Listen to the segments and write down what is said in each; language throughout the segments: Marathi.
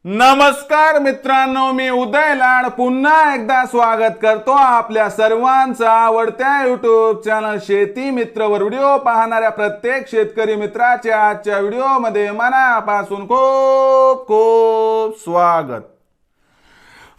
नमस्कार मित्रांनो, मी उदय लाड पुन्हा एकदा स्वागत करतो आपल्या सर्वांचा आवडत्या युट्यूब चॅनल शेती मित्रवर व्हिडिओ पाहणाऱ्या प्रत्येक शेतकरी मित्राच्या आजच्या व्हिडिओमध्ये मनापासून खूप खूप स्वागत।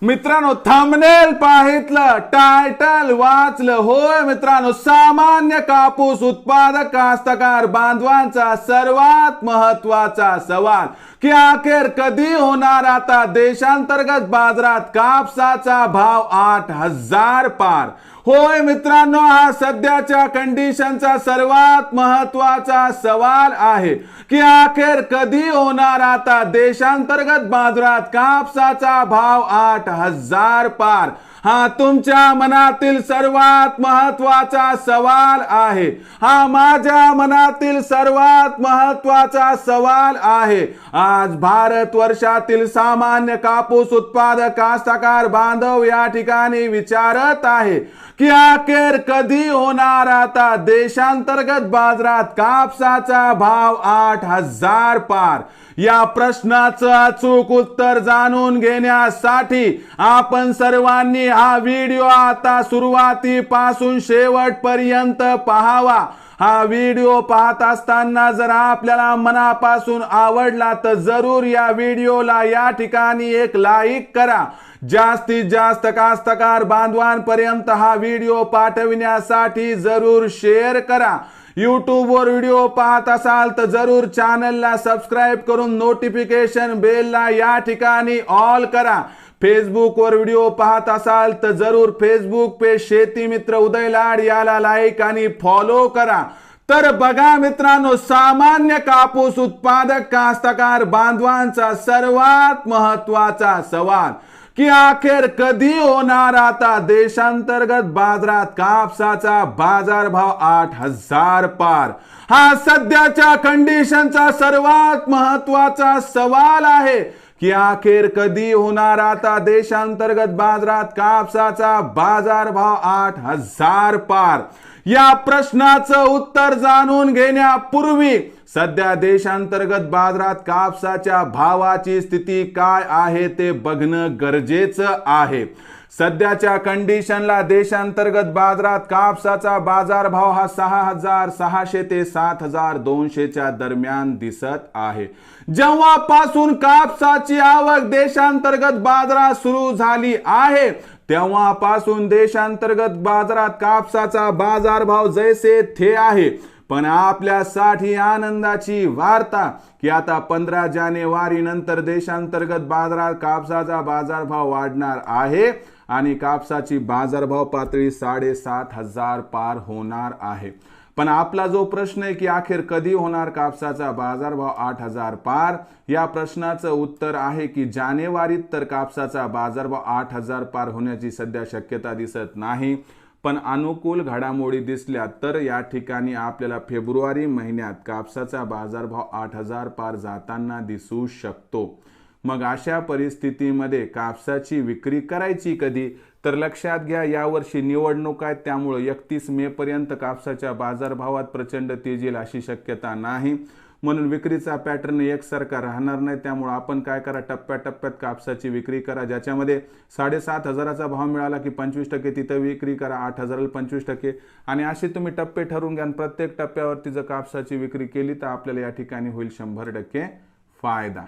मित्रांनो, थंबनेल पाहितलं, टायटल वाचलं, होय मित्रांनो, सामान्य कापूस उत्पादक कास्तकार बांधवांचा सर्वात महत्वाचा सवाल की अखेर कधी होणार आता देशांतर्गत बाजारात कापसाचा भाव 8,000 पार। होय मित्रांनो, हा सध्याच्या कंडिशनचा सर्वात महत्वाचा सवाल आहे की अखेर कधी होणार आता देशांतर्गत बाजारात कापसाचा भाव 8,000 पार। हा तुमच्या मनातील सर्वात महत्वाचा सवाल आहे, हा माझ्या मनातील सर्वात महत्वाचा सवाल आहे। आज भारत वर्षातील सामान्य कापूस उत्पादक कास्तकार बांधव या ठिकाणी विचारत आहे की अखेर कधी होणार आता देशांतर्गत बाजारात कापसाचा भाव 8,000 पार। या प्रश्नाचं अचूक उत्तर जाणून घेण्यासाठी आपण सर्वांनी हा व्हिडिओ आता सुरुवातीपासून शेवटपर्यंत पाहावा। हा व्हिडिओ पाहत असताना जर आपल्याला मनापासून आवडला तर जरूर या व्हिडिओला या ठिकाणी एक लाईक करा। जास्तीत जास्त कास्तकार बांधवांपर्यंत हा व्हिडिओ पाठविण्यासाठी जरूर शेअर करा। YouTube वर व्हिडिओ पाहत असाल तर जरूर चॅनलला सबस्क्राइब करून नोटिफिकेशन बेलला या ठिकाणी ऑल करा। फेसबुक वर व्हिडिओ पाहत असाल तर जरूर फेसबुक पेज शेती मित्र उदय लाड याला लाईक आणि फॉलो करा। तर बघा मित्रांनो, सामान्य कापूस उत्पादक कास्तकार बांधवांचा सर्वात महत्वाचा सवाल की अखेर कधी होणार आता देशांतर्गत बाजारात कापसाचा बाजारभाव 8,000 पार। हा सध्याच्या कंडिशनचा सर्वात महत्वाचा सवाल आहे की अखेर कधी होणार आता देशांतर्गत बाजारात कापसाचा बाजारभाव 8,000 पार। या प्रश्नाचं उत्तर जाणून घेण्यापूर्वी सध्या देशांतर्गत बाजारात कापसाच्या भावाची स्थिती काय आहे ते बघणं गरजेचं आहे। सध्याच्या कंडिशनला देशांतर्गत बाजारात कापसाचा बाजारभाव हा 6,600 ते 7,200 च्या दरम्यान दिसत आहे। जेव्हापासून कापसाची आवक देशांतर्गत बाजारात सुरू झाली आहे तेव्हापासून देशांतर्गत बाजारात कापसाचा बाजारभाव जैसे थे आहे। पण आपल्यासाठी आनंदाची वार्ता की आता 15 जानेवारी नंतर देशांतर्गत बाजारात कापसाचा बाजारभाव वाढणार आहे आणि कापसाची बाजारभाव पातळी 7,500 पार होणार आहे। पण आपला जो प्रश्न आहे की अखेर कधी होणार कापसाचा बाजारभाव 8,000 पार, या प्रश्नाचं उत्तर आहे की जानेवारीत तर कापसाचा बाजारभाव 8,000 पार होण्याची सध्या शक्यता दिसत नाही। पण अनुकूल घडामोडी दिसल्या तर या ठिकाणी आपल्याला फेब्रुवारी महिन्यात कापसाचा बाजारभाव 8,000 पार जाताना दिसू शकतो। मग अशा परिस्थितीमध्ये कापसाची विक्री करायची कधी, तर लक्षात घ्या यावर्षी निवडणूक आहे, त्यामुळे 31 मे पर्यंत कापसाच्या बाजारभावात प्रचंड तेजी येईल अशी शक्यता नाही। म्हणून विक्रीचा पॅटर्न एकसारखा राहणार नाही। त्यामुळे आपण काय करा, टप्प्याटप्प्यात कापसाची विक्री करा। ज्याच्यामध्ये 7,500चा भाव मिळाला की 25% तिथं विक्री करा, 8,000ला 25% आणि असे तुम्ही टप्पे ठरवून घ्या। प्रत्येक टप्प्यावरती जर कापसाची विक्री केली तर आपल्याला या ठिकाणी होईल 100% फायदा।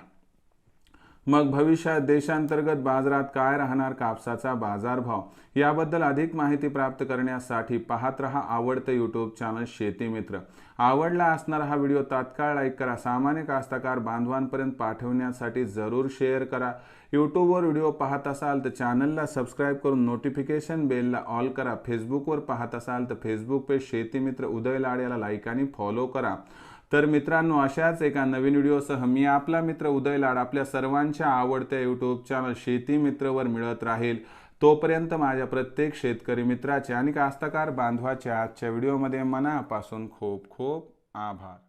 मग भविष्यात देशांतर्गत बाजारात काय राहणार कापसाचा बाजारभाव, याबद्दल अधिक माहिती प्राप्त करण्यासाठी पाहत रहा आवडते यूट्यूब चॅनल शेती मित्र। आवडला असणारा हा व्हिडिओ तात्काळ लाईक करा, सामान्य कास्तकार बांधवांपर्यंत पाठवण्यासाठी जरूर शेअर करा। यूट्यूबवर व्हिडिओ पाहत असाल तर चॅनलला सबस्क्राइब करून नोटिफिकेशन बेलला ऑल करा। फेसबुकवर पाहत असाल तर फेसबुक पेज शेती मित्र उदय लाड याला लाईक आणि फॉलो करा। तर मित्रांनो, अशाच एका नवीन व्हिडिओसह मी आपला मित्र उदय लाड आपल्या सर्वांच्या आवडत्या यूट्यूब चॅनल शेती मित्रवर मिळत राहील। तोपर्यंत माझ्या प्रत्येक शेतकरी मित्राचे आणि कास्तकार बांधवाच्या आजच्या व्हिडिओमध्ये मनापासून खूप खूप आभार।